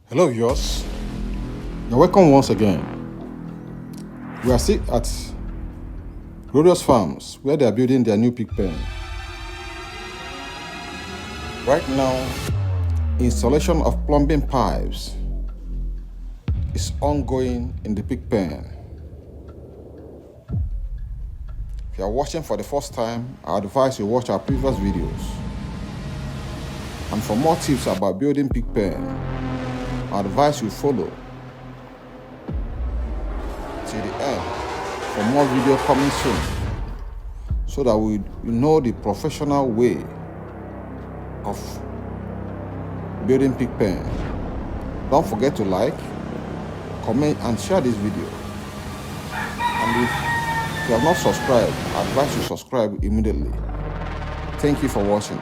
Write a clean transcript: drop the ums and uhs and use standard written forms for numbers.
Hello viewers, you're welcome once again. We are still at Glorious Farms where they are building their new pig pen. Right now, installation of plumbing pipes is ongoing in the pig pen. If you are watching for the first time, I advise you watch our previous videos. And for more tips about building pig pen, I advise you follow till the end for more video coming soon, so that we know the professional way of building pig pen. Don't forget to like, comment and share this video. And if you have not subscribed, I advise you subscribe immediately. Thank you for watching.